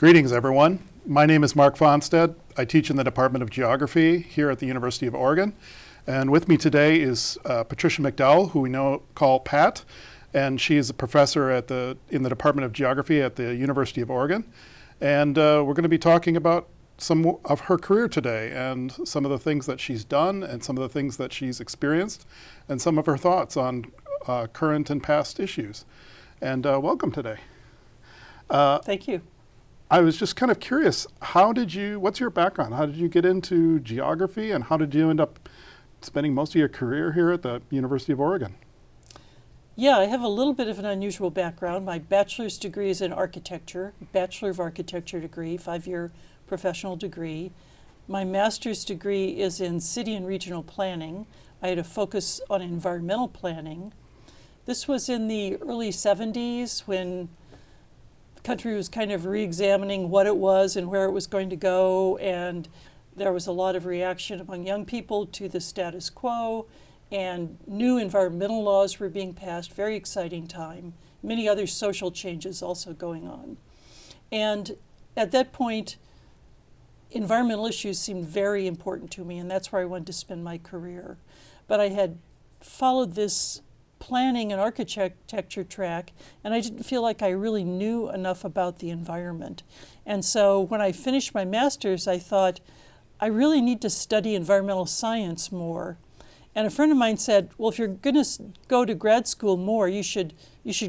Greetings, everyone. My name is Mark Fonstad. I teach in the Department of Geography here at the University of Oregon. And with me today is Patricia McDowell, who we call Pat, and she is a professor in the Department of Geography at the University of Oregon. And we're going to be talking about some of her career today and some of the things that she's done and some of the things that she's experienced and some of her thoughts on current and past issues. And welcome today. Thank you. I was just kind of curious, what's your background? How did you get into geography, and how did you end up spending most of your career here at the University of Oregon? Yeah, I have a little bit of an unusual background. My bachelor's degree is in architecture, Bachelor of Architecture degree, 5-year professional degree. My master's degree is in city and regional planning. I had a focus on environmental planning. This was in the early 70s when the country was kind of re-examining what it was and where it was going to go, and there was a lot of reaction among young people to the status quo, and new environmental laws were being passed. Very exciting time. Many other social changes also going on. And at that point, environmental issues seemed very important to me, and that's where I wanted to spend my career. But I had followed this planning and architecture track, and I didn't feel like I really knew enough about the environment. And so when I finished my master's, I thought, I really need to study environmental science more. And a friend of mine said, well, if you're going to go to grad school more, you should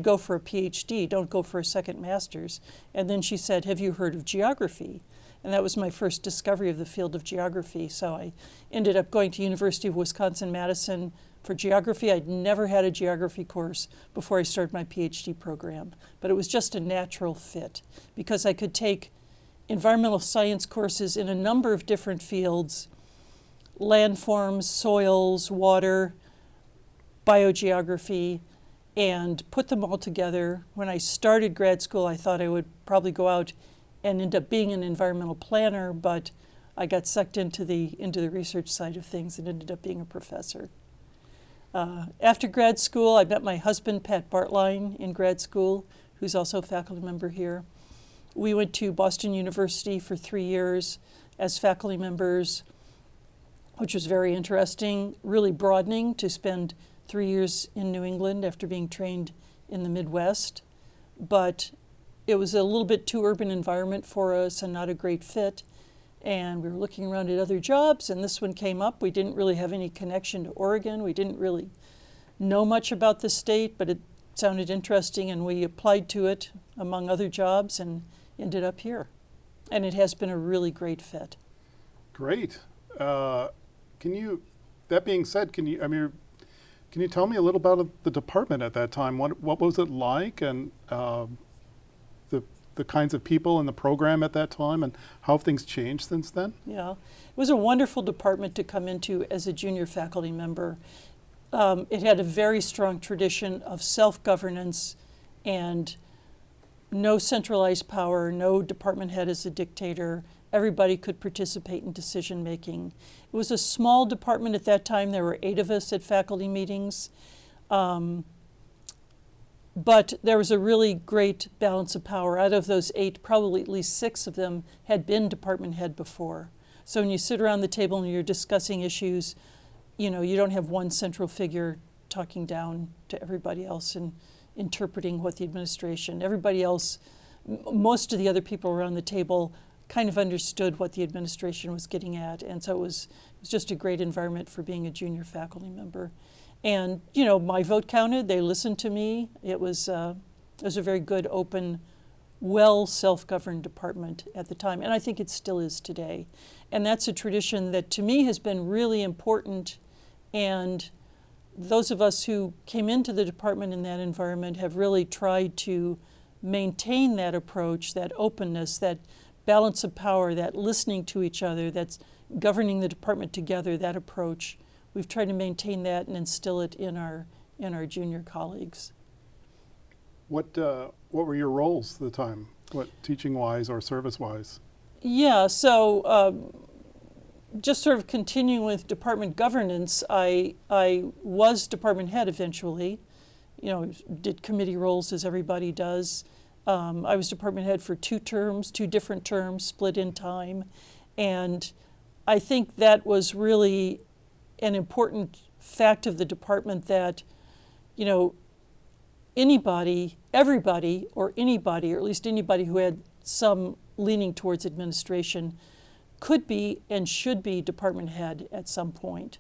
go for a PhD, don't go for a second master's. And then she said, have you heard of geography? And that was my first discovery of the field of geography. So I ended up going to University of Wisconsin-Madison for geography. I'd never had a geography course before I started my PhD program, but it was just a natural fit because I could take environmental science courses in a number of different fields: landforms, soils, water, biogeography, and put them all together. When I started grad school, I thought I would probably go out and end up being an environmental planner, but I got sucked into the research side of things and ended up being a professor. After grad school, I met my husband, Pat Bartline, in grad school, who's also a faculty member here. We went to Boston University for 3 years as faculty members, which was very interesting, really broadening to spend 3 years in New England after being trained in the Midwest. But it was a little bit too urban environment for us and not a great fit. And we were looking around at other jobs, and this one came up. We didn't really have any connection to Oregon. We didn't really know much about the state, but it sounded interesting, and we applied to it among other jobs and ended up here. And it has been a really great fit. Great. That being said, can you tell me a little about the department at that time? What was it like, and the kinds of people in the program at that time, and how have things changed since then? Yeah, it was a wonderful department to come into as a junior faculty member. It had a very strong tradition of self-governance and no centralized power, no department head as a dictator. Everybody could participate in decision making. It was a small department at that time. There were 8 of us at faculty meetings. But there was a really great balance of power. Out of those 8, probably at least 6 of them had been department head before. So when you sit around the table and you're discussing issues, you don't have one central figure talking down to everybody else and interpreting what the administration, everybody else, most of the other people around the table kind of understood what the administration was getting at. And so it was just a great environment for being a junior faculty member. And, my vote counted. They listened to me. It was a very good, open, well self-governed department at the time. And I think it still is today. And that's a tradition that to me has been really important. And those of us who came into the department in that environment have really tried to maintain that approach, that openness, that balance of power, that listening to each other, that's governing the department together, that approach. We've tried to maintain that and instill it in our junior colleagues. What were your roles at the time? What, teaching-wise or service-wise? Yeah, so just sort of continuing with department governance, I was department head eventually. Did committee roles as everybody does. I was department head for 2 terms, 2 different terms, split in time. And I think that was really an important fact of the department that, you know, anybody, everybody, or anybody, or at least anybody who had some leaning towards administration could be and should be department head at some point.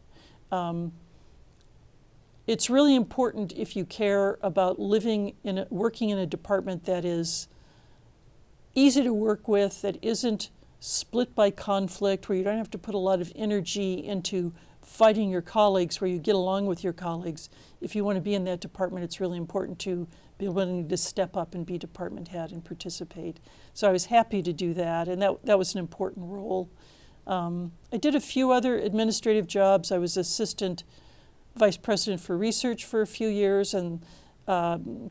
It's really important if you care about working in a department that is easy to work with, that isn't split by conflict, where you don't have to put a lot of energy into fighting your colleagues, where you get along with your colleagues. If you want to be in that department, it's really important to be willing to step up and be department head and participate. So I was happy to do that, and that was an important role. I did a few other administrative jobs. I was assistant vice president for research for a few years, and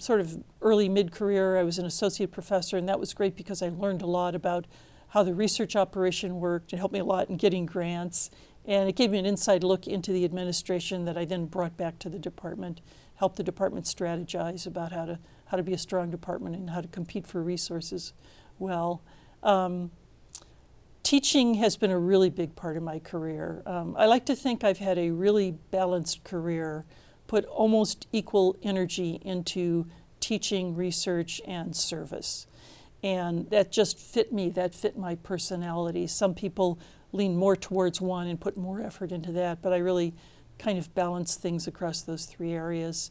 sort of early mid-career I was an associate professor, and that was great because I learned a lot about how the research operation worked. It helped me a lot in getting grants, and it gave me an inside look into the administration that I then brought back to the department, helped the department strategize about how to be a strong department and how to compete for resources well. Teaching has been a really big part of my career. I like to think I've had a really balanced career, put almost equal energy into teaching, research, and service. And that just fit me, that fit my personality. Some people lean more towards one and put more effort into that, but I really kind of balance things across those 3 areas.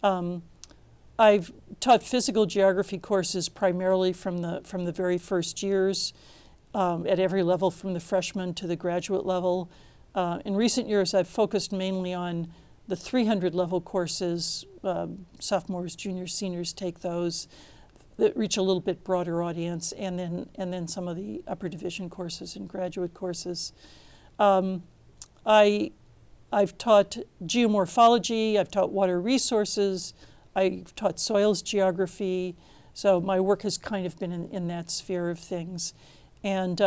I've taught physical geography courses primarily from the very first years, at every level from the freshman to the graduate level. In recent years, I've focused mainly on the 300 level courses. Sophomores, juniors, seniors take those that reach a little bit broader audience, and then some of the upper division courses and graduate courses. I've taught geomorphology, I've taught water resources, I've taught soils geography, so my work has kind of been in that sphere of things. And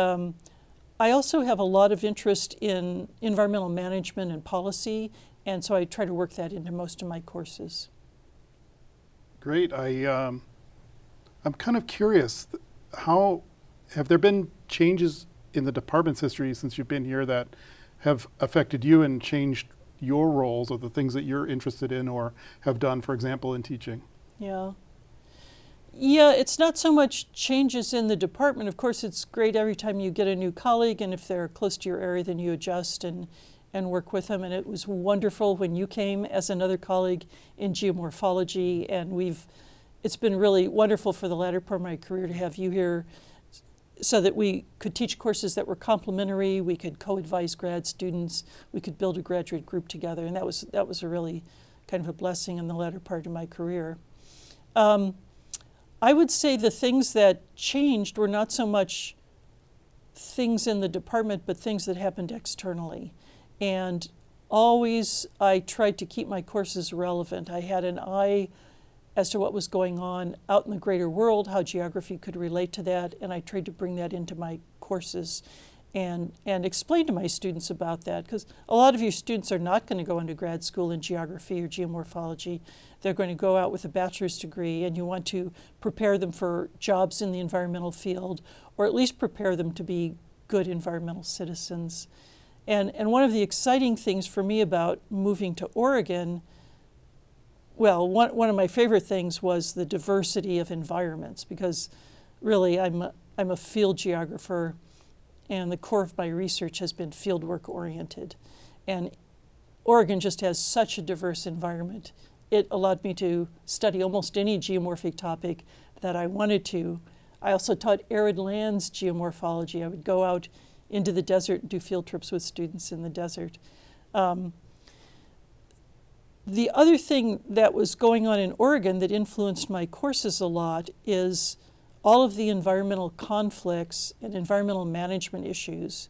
I also have a lot of interest in environmental management and policy, and so I try to work that into most of my courses. Great. I'm kind of curious, how have there been changes in the department's history since you've been here that have affected you and changed your roles or the things that you're interested in or have done, for example, in teaching? Yeah, it's not so much changes in the department. Of course, it's great every time you get a new colleague, and if they're close to your area, then you adjust and work with them. And it was wonderful when you came as another colleague in geomorphology, and it's been really wonderful for the latter part of my career to have you here so that we could teach courses that were complementary, we could co-advise grad students, we could build a graduate group together, and that was a really kind of a blessing in the latter part of my career. I would say the things that changed were not so much things in the department, but things that happened externally. And always I tried to keep my courses relevant. I had an eye as to what was going on out in the greater world, how geography could relate to that, and I tried to bring that into my courses and explain to my students about that, because a lot of your students are not going to go into grad school in geography or geomorphology. They're going to go out with a bachelor's degree, and you want to prepare them for jobs in the environmental field, or at least prepare them to be good environmental citizens. And one of the exciting things for me about moving to Oregon, well, one of my favorite things was the diversity of environments, because really I'm a field geographer, and the core of my research has been fieldwork oriented. And Oregon just has such a diverse environment. It allowed me to study almost any geomorphic topic that I wanted to. I also taught arid lands geomorphology. I would go out into the desert and do field trips with students in the desert. The other thing that was going on in Oregon that influenced my courses a lot is all of the environmental conflicts and environmental management issues.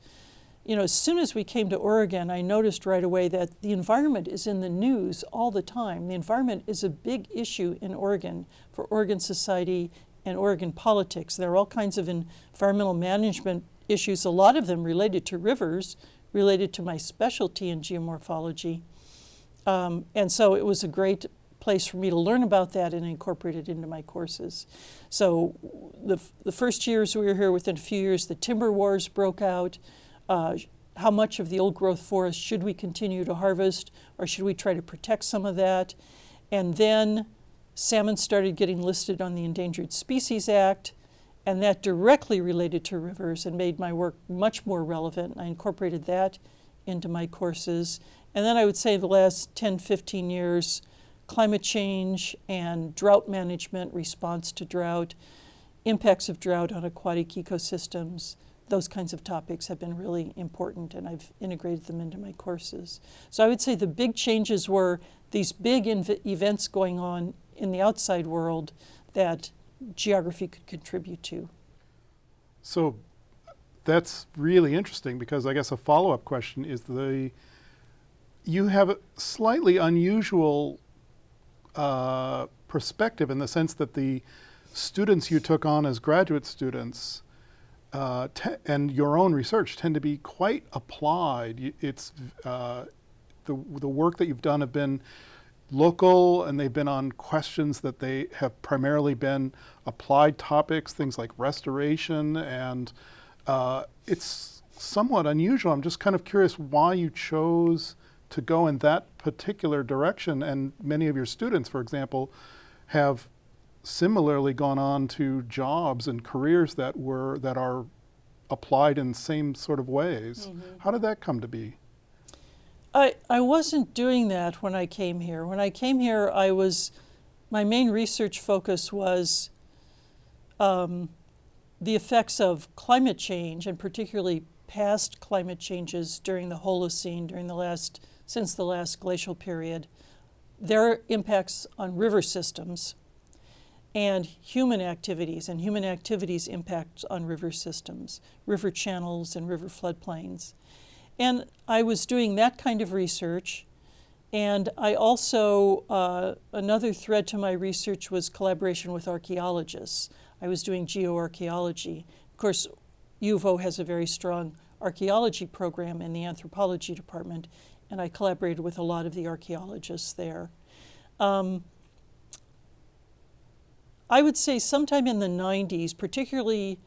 You know, as soon as we came to Oregon, I noticed right away that the environment is in the news all the time. The environment is a big issue in Oregon for Oregon society and Oregon politics. There are all kinds of environmental management issues, a lot of them related to rivers, related to my specialty in geomorphology. And so it was a great place for me to learn about that and incorporate it into my courses. So the first years we were here, within a few years, the timber wars broke out. How much of the old growth forest should we continue to harvest, or should we try to protect some of that? And then salmon started getting listed on the Endangered Species Act, and that directly related to rivers and made my work much more relevant. I incorporated that into my courses. And then I would say the last 10, 15 years, climate change and drought management, response to drought, impacts of drought on aquatic ecosystems, those kinds of topics have been really important, and I've integrated them into my courses. So I would say the big changes were these big events going on in the outside world that geography could contribute to. So that's really interesting, because I guess a follow-up question is you have a slightly unusual perspective, in the sense that the students you took on as graduate students and your own research tend to be quite applied. It's the work that you've done have been local, and they've been on questions that they have primarily been applied topics, things like restoration, and it's somewhat unusual. I'm just kind of curious why you chose to go in that particular direction, and many of your students, for example, have similarly gone on to jobs and careers that are applied in the same sort of ways. Mm-hmm. How did that come to be? I wasn't doing that when I came here. When I came here, my main research focus was the effects of climate change, and particularly past climate changes during the Holocene, since the last glacial period, their impacts on river systems, and human activities impact on river systems, river channels and river floodplains. And I was doing that kind of research, and I also, another thread to my research was collaboration with archaeologists. I was doing geoarchaeology. Of course, U of O has a very strong archaeology program in the anthropology department, and I collaborated with a lot of the archaeologists there. I would say sometime in the 90s, particularly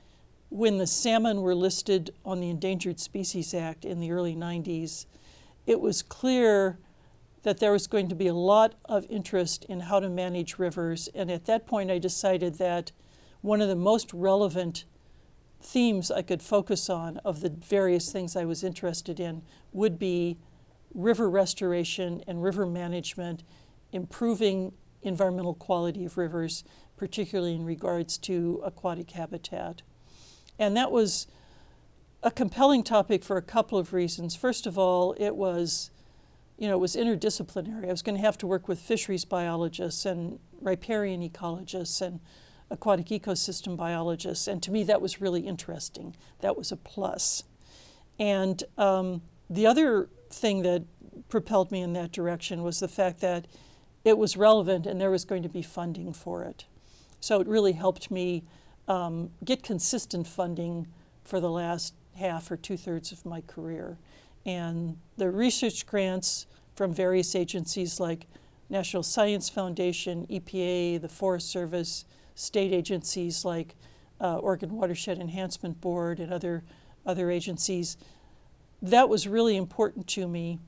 when the salmon were listed on the Endangered Species Act in the early 90s, it was clear that there was going to be a lot of interest in how to manage rivers. And at that point, I decided that one of the most relevant themes I could focus on of the various things I was interested in would be river restoration and river management, improving environmental quality of rivers, particularly in regards to aquatic habitat. And that was a compelling topic for a couple of reasons. First of all, it was interdisciplinary. I was going to have to work with fisheries biologists and riparian ecologists and aquatic ecosystem biologists, and to me that was really interesting. That was a plus. And the other thing that propelled me in that direction was the fact that it was relevant and there was going to be funding for it. So it really helped me get consistent funding for the last half or 2/3 of my career. And the research grants from various agencies like National Science Foundation, EPA, the Forest Service, state agencies like Oregon Watershed Enhancement Board and other agencies, that was really important to me.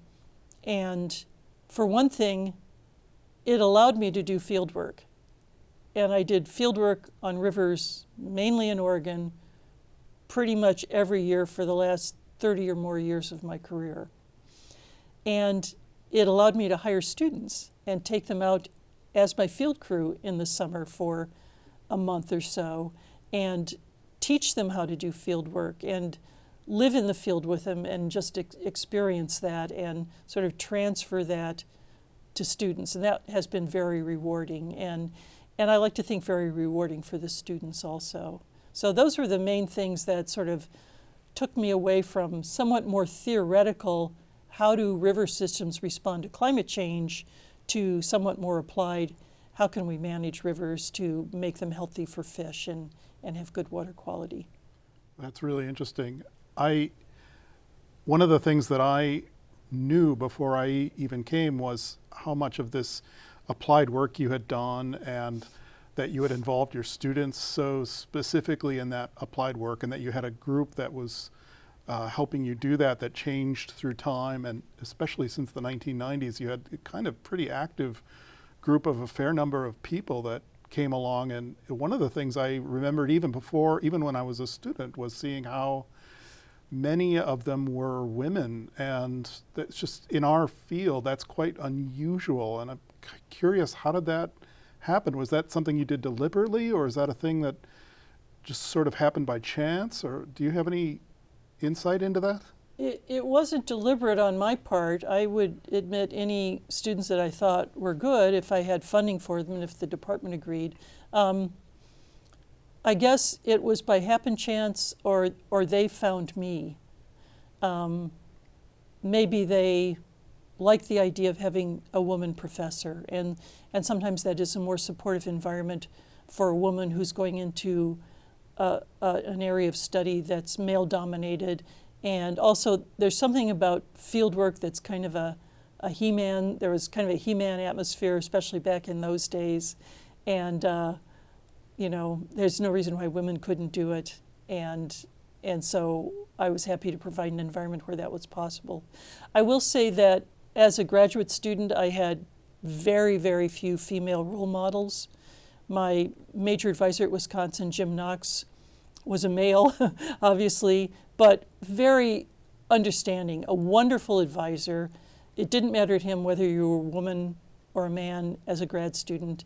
And for one thing, it allowed me to do field work. And I did field work on rivers, mainly in Oregon, pretty much every year for the last 30 or more years of my career. And it allowed me to hire students and take them out as my field crew in the summer for a month or so and teach them how to do field work and live in the field with them and just experience that and sort of transfer that to students. And that has been very rewarding. And I like to think very rewarding for the students also. So those were the main things that sort of took me away from somewhat more theoretical, how do river systems respond to climate change, to somewhat more applied, how can we manage rivers to make them healthy for fish and have good water quality. That's really interesting. One of the things that I knew before I even came was how much of this applied work you had done and that you had involved your students so specifically in that applied work, and that you had a group that was helping you do that, that changed through time, and especially since the 1990s, you had a kind of pretty active group of a fair number of people that came along. And one of the things I remembered even when I was a student, was seeing how many of them were women, and that's just, in our field, that's quite unusual. And I'm curious, how did that happen? Was that something you did deliberately, or is that a thing that just sort of happened by chance? Or do you have any insight into that? It wasn't deliberate on my part. I would admit any students that I thought were good, if I had funding for them and if the department agreed. I guess it was by happen chance, or they found me. Maybe they liked the idea of having a woman professor, and sometimes that is a more supportive environment for a woman who's going into an area of study that's male dominated. And also there's something about field work that's kind of a He-Man. There was kind of a He-Man atmosphere, especially back in those days. And there's no reason why women couldn't do it. And so I was happy to provide an environment where that was possible. I will say that as a graduate student, I had very, very few female role models. My major advisor at Wisconsin, Jim Knox, was a male, obviously, but very understanding, a wonderful advisor. It didn't matter to him whether you were a woman or a man as a grad student,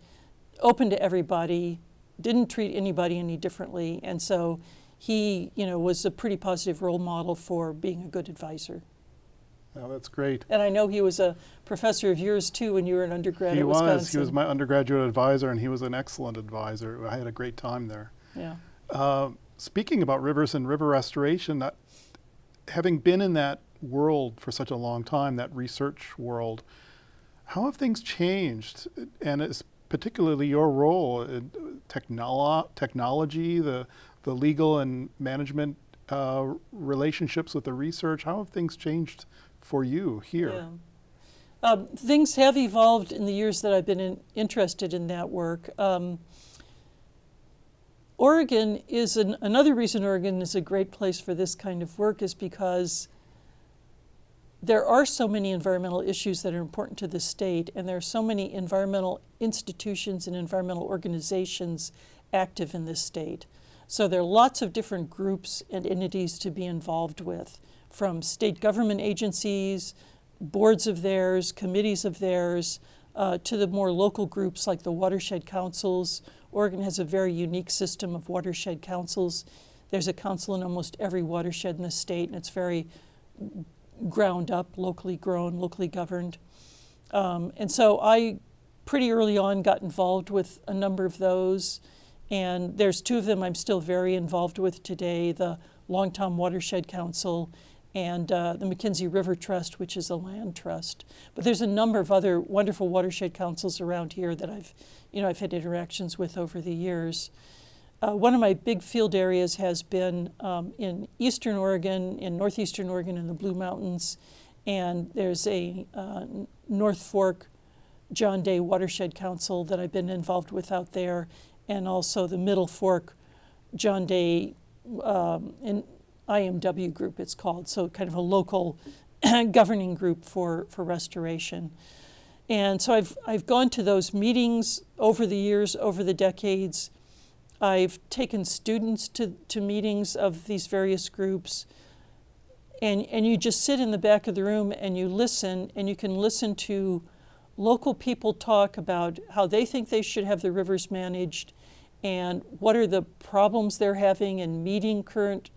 open to everybody, didn't treat anybody any differently. And so he, was a pretty positive role model for being a good advisor. Oh, that's great. And I know he was a professor of yours too when you were an undergrad at Wisconsin. He was my undergraduate advisor, and he was an excellent advisor. I had a great time there. Yeah. Speaking about rivers and river restoration, having been in that world for such a long time, that research world, how have things changed? And it's particularly your role in technology, the legal and management relationships with the research. How have things changed for you here? Yeah. Things have evolved in the years that I've been interested in that work. Oregon is another reason Oregon is a great place for this kind of work, is because there are so many environmental issues that are important to the state, and there are so many environmental institutions and environmental organizations active in this state. So there are lots of different groups and entities to be involved with, from state government agencies, boards of theirs, committees of theirs, to the more local groups like the watershed councils. Oregon has a very unique system of watershed councils. There's a council in almost every watershed in the state, and it's very ground up, locally grown, locally governed. And so I pretty early on got involved with a number of those, and there's two of them I'm still very involved with today, the Long Tom Watershed Council and the McKenzie River Trust, which is a land trust. But there's a number of other wonderful watershed councils around here that I've had interactions with over the years. One of my big field areas has been in eastern Oregon, in northeastern Oregon in the Blue Mountains, and there's a North Fork John Day Watershed Council that I've been involved with out there, and also the Middle Fork John Day in IMW group, it's called, so kind of a local governing group for restoration. And so I've gone to those meetings over the years, over the decades. I've taken students to meetings of these various groups, and you just sit in the back of the room and you listen, and you can listen to local people talk about how they think they should have the rivers managed and what are the problems they're having in meeting current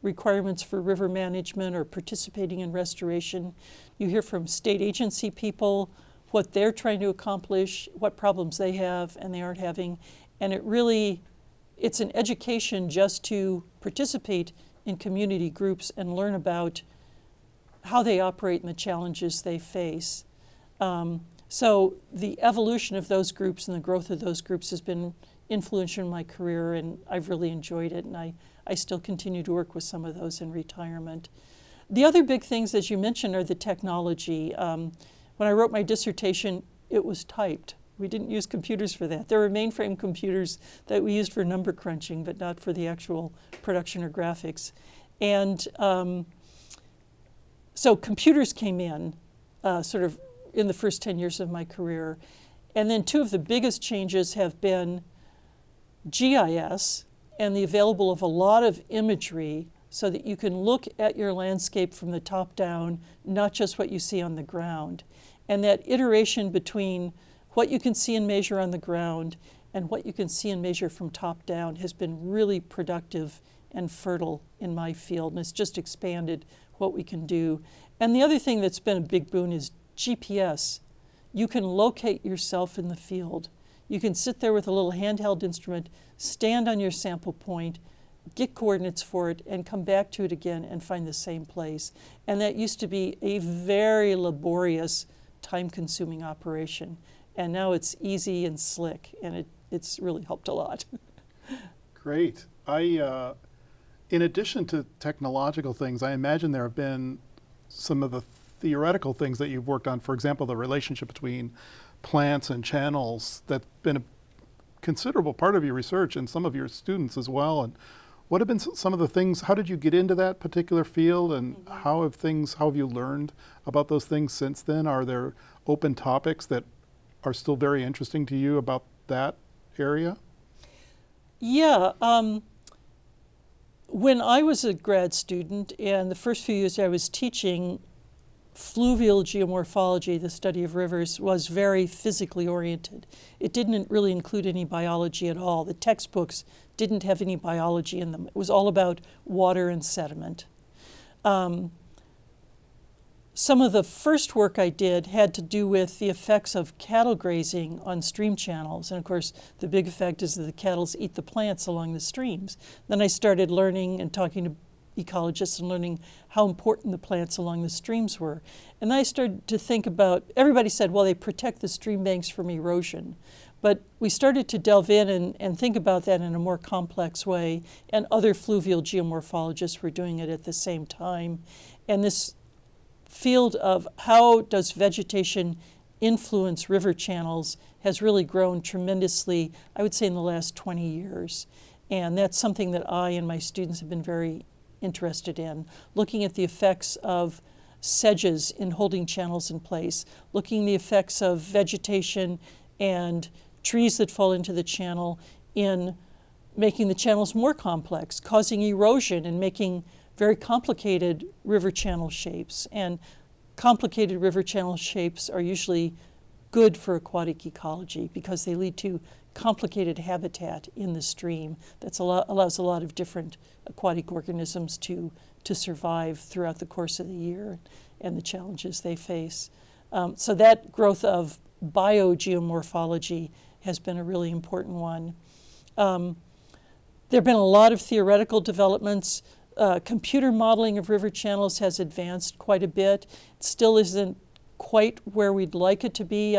requirements for river management or participating in restoration. You hear from state agency people what they're trying to accomplish, what problems they have and they aren't having. And it's an education just to participate in community groups and learn about how they operate and the challenges they face. So the evolution of those groups and the growth of those groups has been influential in my career, and I've really enjoyed it, and I still continue to work with some of those in retirement. The other big things, as you mentioned, are the technology. When I wrote my dissertation, it was typed. We didn't use computers for that. There were mainframe computers that we used for number crunching, but not for the actual production or graphics. And so computers came in sort of in the first 10 years of my career. And then two of the biggest changes have been GIS and the available of a lot of imagery so that you can look at your landscape from the top down, not just what you see on the ground. And that iteration between what you can see and measure on the ground and what you can see and measure from top down has been really productive and fertile in my field, and it's just expanded what we can do. And the other thing that's been a big boon is GPS. You can locate yourself in the field. You can sit there with a little handheld instrument, stand on your sample point, get coordinates for it, and come back to it again and find the same place. And that used to be a very laborious, time-consuming operation. And now it's easy and slick, and it's really helped a lot. Great. In addition to technological things, I imagine there have been some of the theoretical things that you've worked on. For example, the relationship between plants and channels. That's been a considerable part of your research and some of your students as well. And what have been some of the things, how did you get into that particular field, and how have you learned about those things since then? Are there open topics that are still very interesting to you about that area? Yeah. When I was a grad student, and the first few years I was teaching, fluvial geomorphology, the study of rivers, was very physically oriented. It didn't really include any biology at all. The textbooks didn't have any biology in them. It was all about water and sediment. Some of the first work I did had to do with the effects of cattle grazing on stream channels. And of course, the big effect is that the cattle eat the plants along the streams. Then I started learning and talking to ecologists and learning how important the plants along the streams were. And I started to think about, everybody said, well, they protect the stream banks from erosion. But we started to delve in and think about that in a more complex way. And other fluvial geomorphologists were doing it at the same time. And this field of how does vegetation influence river channels has really grown tremendously, I would say, in the last 20 years. And that's something that I and my students have been very interested in, looking at the effects of sedges in holding channels in place, looking at the effects of vegetation and trees that fall into the channel in making the channels more complex, causing erosion and making very complicated river channel shapes. And complicated river channel shapes are usually good for aquatic ecology because they lead to complicated habitat in the stream that allows a lot of different aquatic organisms to survive throughout the course of the year and the challenges they face. So that growth of biogeomorphology has been a really important one. There have been a lot of theoretical developments. Computer modeling of river channels has advanced quite a bit. It still isn't quite where we'd like it to be.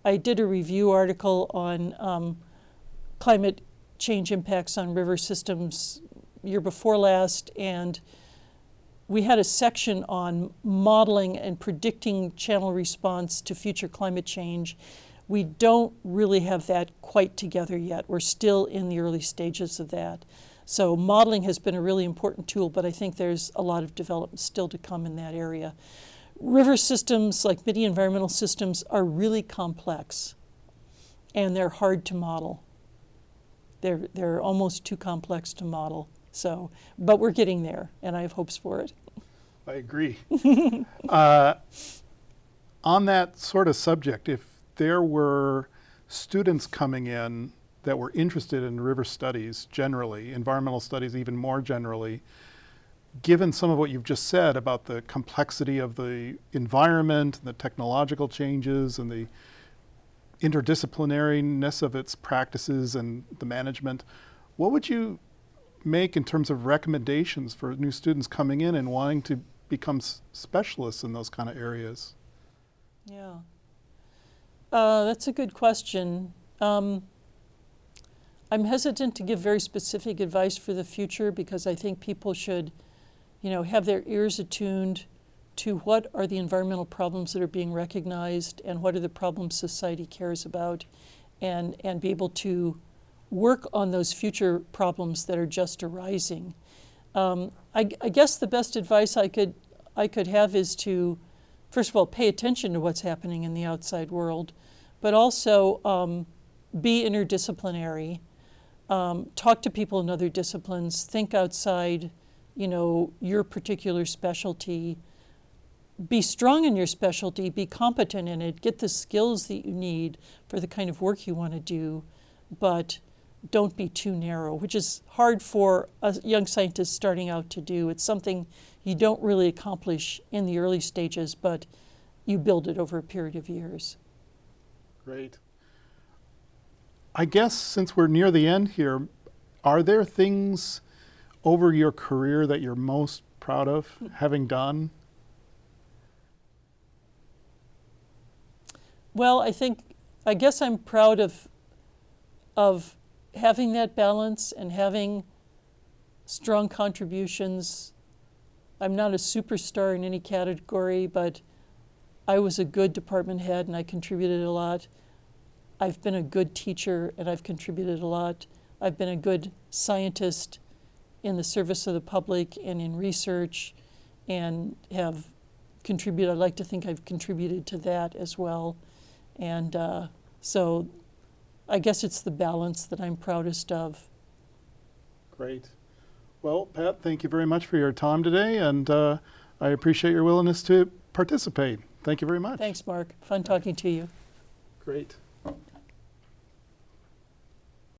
I did a review article on climate change impacts on river systems year before last, and we had a section on modeling and predicting channel response to future climate change. We don't really have that quite together yet. We're still in the early stages of that. So modeling has been a really important tool, but I think there's a lot of development still to come in that area. River systems, like many environmental systems, are really complex, and they're hard to model. They're almost too complex to model. So, but we're getting there, and I have hopes for it. I agree. On that sort of subject, if there were students coming in that were interested in river studies generally, environmental studies even more generally, given some of what you've just said about the complexity of the environment, the technological changes, and the interdisciplinariness of its practices and the management, what would you make in terms of recommendations for new students coming in and wanting to become specialists in those kind of areas? Yeah, that's a good question. I'm hesitant to give very specific advice for the future because I think people should, have their ears attuned to what are the environmental problems that are being recognized and what are the problems society cares about, and be able to work on those future problems that are just arising. I guess the best advice I could have is to, first of all, pay attention to what's happening in the outside world, but also be interdisciplinary. Talk to people in other disciplines. Think outside, your particular specialty. Be strong in your specialty. Be competent in it. Get the skills that you need for the kind of work you want to do, but don't be too narrow, which is hard for a young scientist starting out to do. It's something you don't really accomplish in the early stages, but you build it over a period of years. Great. I guess since we're near the end here, are there things over your career that you're most proud of having done? Well, I guess I'm proud of having that balance and having strong contributions. I'm not a superstar in any category, but I was a good department head and I contributed a lot. I've been a good teacher and I've contributed a lot. I've been a good scientist in the service of the public and in research, and have contributed. I'd like to think I've contributed to that as well. And so I guess it's the balance that I'm proudest of. Great. Well, Pat, thank you very much for your time today, and I appreciate your willingness to participate. Thank you very much. Thanks, Mark. Fun talking to you. Great.